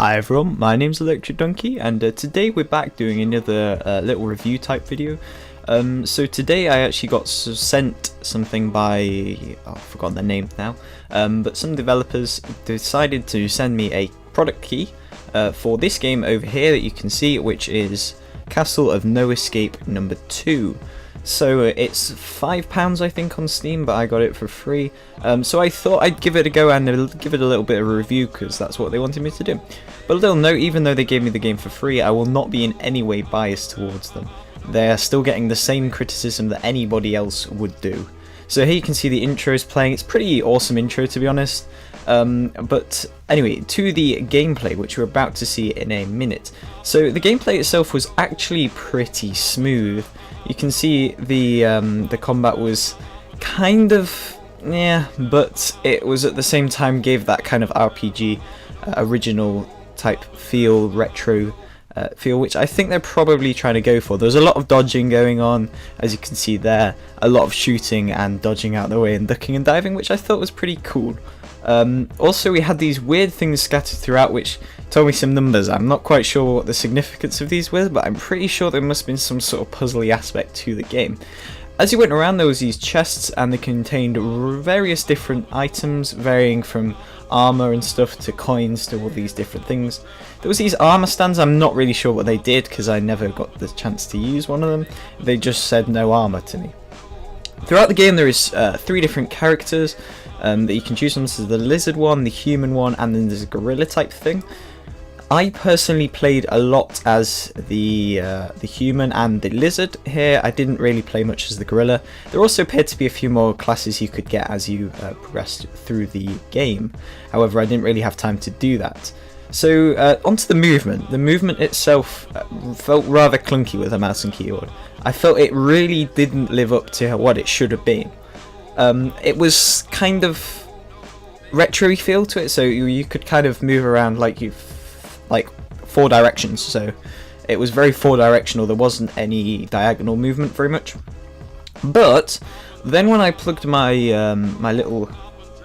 Hi everyone, my name's Electric Donkey, and today we're back doing another little review type video. So today I actually got sent something by, I've forgotten their name now, but some developers decided to send me a product key for this game over here that you can see, which is Castle of No Escape number 2. So it's £5 I think on Steam, but I got it for free. So I thought I'd give it a go and give it a little bit of a review because that's what they wanted me to do. But a little note, even though they gave me the game for free, I will not be in any way biased towards them. They're still getting the same criticism that anybody else would do. So here you can see the intro is playing. It's a pretty awesome intro, to be honest. But anyway, to the gameplay, which we're about to see in a minute. So the gameplay itself was actually pretty smooth. You can see the combat was kind of, yeah, but it was at the same time gave that kind of RPG original type feel, retro feel, which I think they're probably trying to go for. There's a lot of dodging going on, as you can see there, a lot of shooting and dodging out the way and ducking and diving, which I thought was pretty cool. Also, we had these weird things scattered throughout which told me some numbers. I'm not quite sure what the significance of these were, but I'm pretty sure there must have been some sort of puzzly aspect to the game. As you went around, there was these chests and they contained various different items, varying from armor and stuff to coins to all these different things. There was these armor stands. I'm not really sure what they did because I never got the chance to use one of them. They just said no armor to me. Throughout the game there is 3 different characters that you can choose from. This is the lizard one, the human one, and then there's a gorilla type thing. I personally played a lot as the human and the lizard here. I didn't really play much as the gorilla. There also appeared to be a few more classes you could get as you progressed through the game. However, I didn't really have time to do that. So onto the movement. The movement itself felt rather clunky with a mouse and keyboard. I felt it really didn't live up to what it should have been. It was kind of retro-y feel to it, so you could kind of move around like 4 directions, so it was very 4-directional. There wasn't any diagonal movement very much. But then when I plugged my my little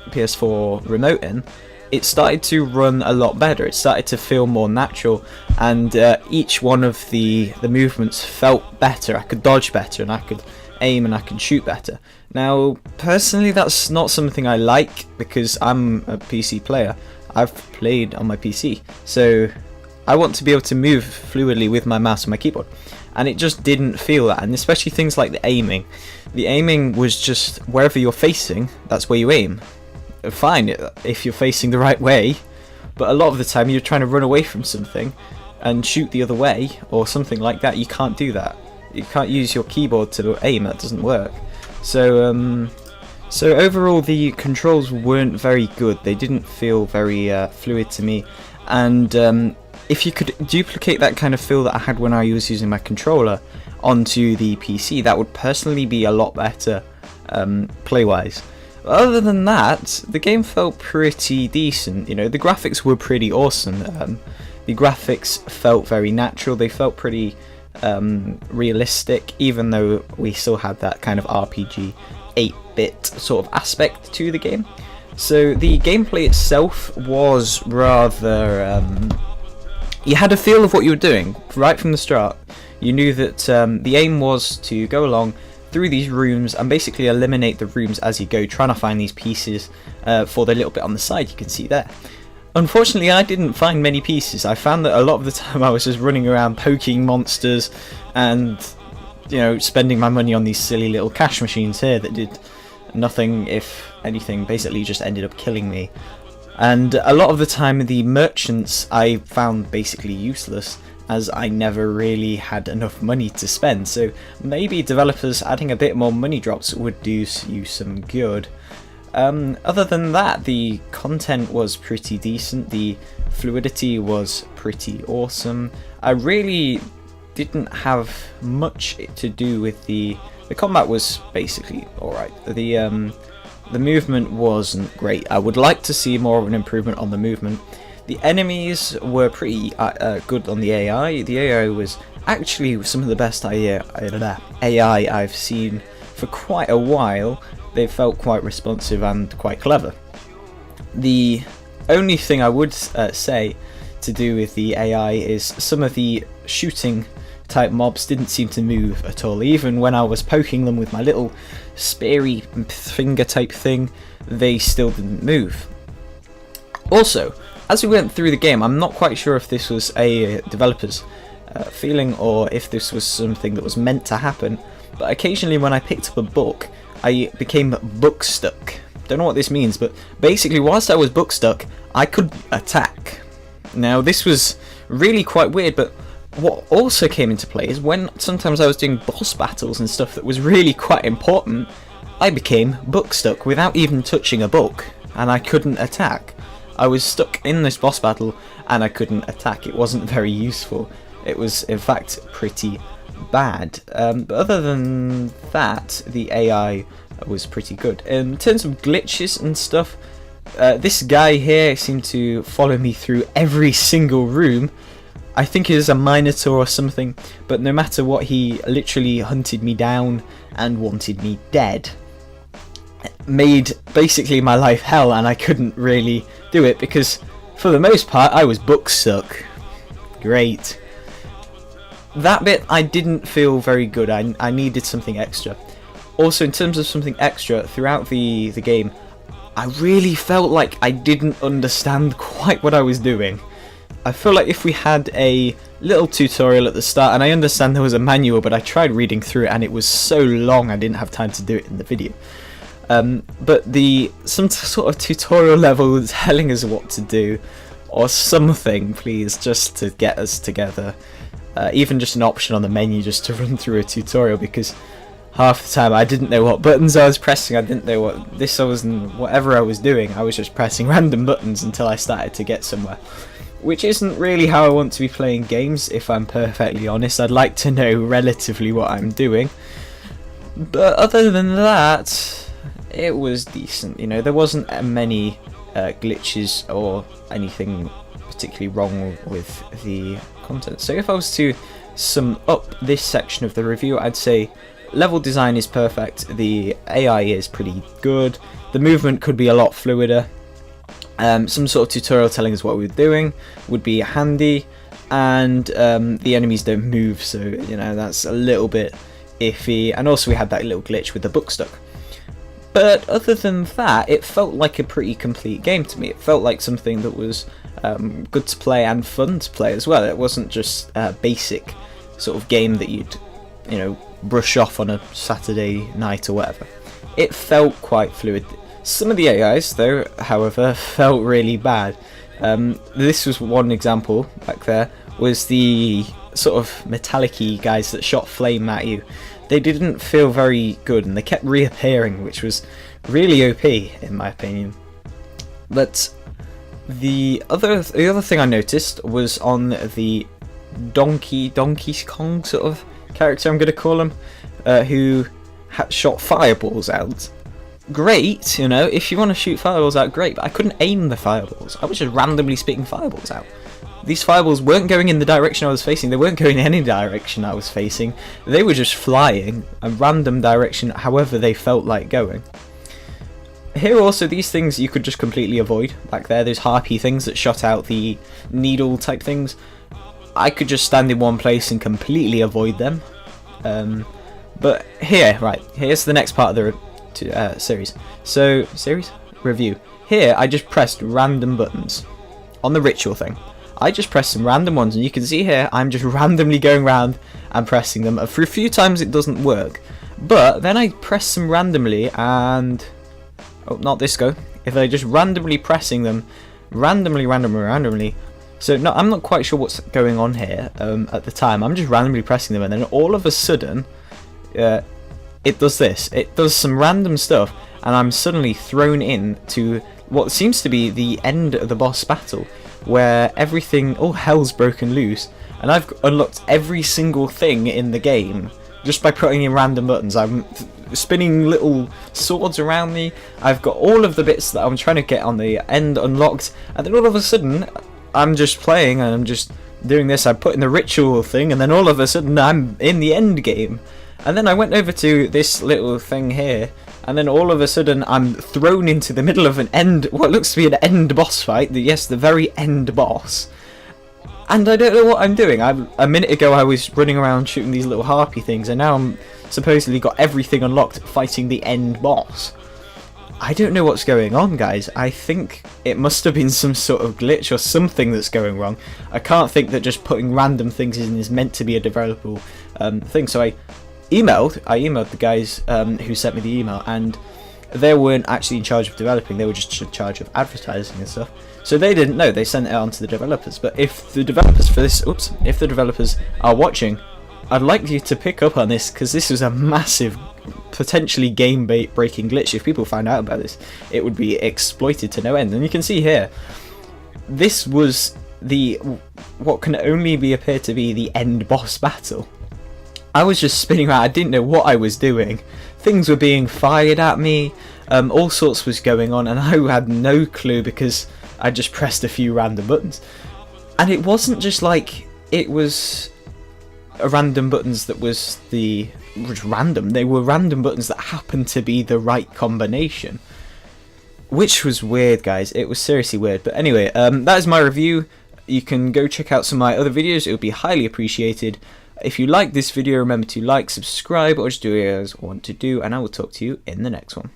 PS4 remote in, it started to run a lot better. It started to feel more natural, and each one of the movements felt better. I could dodge better, and I could aim, and I could shoot better. Now, personally, that's not something I like because I'm a PC player. I've played on my PC, so I want to be able to move fluidly with my mouse and my keyboard, and it just didn't feel that. And especially things like the aiming. The aiming was just wherever you're facing, that's where you aim. Fine if you're facing the right way, but a lot of the time you're trying to run away from something and shoot the other way or something like that. You can't do that. You can't use your keyboard to aim. That doesn't work. So overall the controls weren't very good. They didn't feel very fluid to me, and if you could duplicate that kind of feel that I had when I was using my controller onto the PC, that would personally be a lot better play-wise. Other than that, the game felt pretty decent. You know, the graphics were pretty awesome. The graphics felt very natural. They felt pretty realistic, even though we still had that kind of RPG 8-bit sort of aspect to the game. So the gameplay itself was rather you had a feel of what you were doing right from the start. You knew that the aim was to go along through these rooms and basically eliminate the rooms as you go, trying to find these pieces for the little bit on the side you can see there. Unfortunately, I didn't find many pieces. I found that a lot of the time I was just running around poking monsters and, you know, spending my money on these silly little cash machines here that did nothing, if anything, basically just ended up killing me. And a lot of the time the merchants I found basically useless, as I never really had enough money to spend. So maybe developers adding a bit more money drops would do you some good. Other than that, the content was pretty decent. The fluidity was pretty awesome. I really didn't have much to do with the combat. Was basically alright. The movement wasn't great. I would like to see more of an improvement on the movement. The enemies were pretty good on the AI. The AI was actually some of the best AI I've seen for quite a while. They felt quite responsive and quite clever. The only thing I would say to do with the AI is some of the shooting type mobs didn't seem to move at all. Even when I was poking them with my little speary finger type thing, they still didn't move. Also, as we went through the game, I'm not quite sure if this was a developer's feeling or if this was something that was meant to happen, but occasionally when I picked up a book, I became book stuck. Don't know what this means, but basically whilst I was book stuck, I could attack. Now this was really quite weird, but what also came into play is when sometimes I was doing boss battles and stuff that was really quite important, I became book stuck without even touching a book, and I couldn't attack. I was stuck in this boss battle and I couldn't attack. It wasn't very useful. It was in fact pretty bad. But other than that, the AI was pretty good. In terms of glitches and stuff, this guy here seemed to follow me through every single room. I think he was a Minotaur or something, but no matter what, he literally hunted me down and wanted me dead. Made basically my life hell, and I couldn't really do it because for the most part I was book stuck. Great. That bit I didn't feel very good. I needed something extra. Also, in terms of something extra, throughout the game, I really felt like I didn't understand quite what I was doing. I feel like if we had a little tutorial at the start, and I understand there was a manual, but I tried reading through it and it was so long I didn't have time to do it in the video. But some sort of tutorial level telling us what to do, or something, please, just to get us together. Even just an option on the menu just to run through a tutorial, because half the time I didn't know what buttons I was pressing, I didn't know what this was, and whatever I was doing, I was just pressing random buttons until I started to get somewhere. Which isn't really how I want to be playing games, if I'm perfectly honest. I'd like to know relatively what I'm doing. But other than that, it was decent. You know, there wasn't many glitches or anything particularly wrong with the content. So if I was to sum up this section of the review, I'd say level design is perfect, the AI is pretty good, the movement could be a lot fluider, some sort of tutorial telling us what we're doing would be handy, and the enemies don't move, so you know that's a little bit iffy, and also we had that little glitch with the book stuck. But other than that, it felt like a pretty complete game to me. It felt like something that was good to play and fun to play as well. It wasn't just a basic sort of game that you'd, you know, brush off on a Saturday night or whatever. It felt quite fluid. Some of the AIs, though, however, felt really bad. This was one example back there, was the sort of metallic-y guys that shot flame at you. They didn't feel very good, and they kept reappearing, which was really OP in my opinion. But the other thing I noticed was on the Donkey Kong sort of character, I'm going to call him, who shot fireballs out. Great, you know, if you want to shoot fireballs out, great, but I couldn't aim the fireballs. I was just randomly spitting fireballs out. These fireballs weren't going in the direction I was facing, they weren't going in any direction I was facing, they were just flying a random direction however they felt like going. Here also, these things you could just completely avoid. Back there, those harpy things that shot out the needle type things, I could just stand in one place and completely avoid them. But here, right, here's the next part of the series. So, review. Here, I just pressed random buttons on the ritual thing. I just pressed some random ones, and you can see here I'm just randomly going around and pressing them. For a few times it doesn't work, but then I press them randomly and... oh, not this go. If I just randomly pressing them, randomly. So no, I'm not quite sure what's going on here at the time. I'm just randomly pressing them, and then all of a sudden it does this. It does some random stuff, and I'm suddenly thrown in to what seems to be the end of the boss battle, where everything, all hell's broken loose, and I've unlocked every single thing in the game just by putting in random buttons. I'm spinning little swords around me, I've got all of the bits that I'm trying to get on the end unlocked, and then all of a sudden I'm just playing and I'm just doing this. I put in the ritual thing, and then all of a sudden I'm in the end game. And then I went over to this little thing here, and then all of a sudden I'm thrown into the middle of what looks to be an end boss fight. Yes, the very end boss. And I don't know what I'm doing. A minute ago I was running around shooting these little harpy things, and now I'm supposedly got everything unlocked fighting the end boss. I don't know what's going on, guys. I think it must have been some sort of glitch or something that's going wrong. I can't think that just putting random things in is meant to be a developable thing. So I emailed the guys who sent me the email, and they weren't actually in charge of developing, they were just in charge of advertising and stuff. So they didn't know, they sent it on to the developers. But if the developers if the developers are watching, I'd like you to pick up on this, because this was a massive, potentially game-breaking glitch. If people found out about this, it would be exploited to no end. And you can see here, this was what can only appear to be the end boss battle. I was just spinning around, I didn't know what I was doing. Things were being fired at me, all sorts was going on, and I had no clue because I just pressed a few random buttons. And it wasn't just like it was random buttons that was random, they were random buttons that happened to be the right combination. Which was weird, guys, it was seriously weird. But anyway, that is my review. You can go check out some of my other videos, it would be highly appreciated. If you like this video, remember to like, subscribe, or just do what you guys want to do, and I will talk to you in the next one.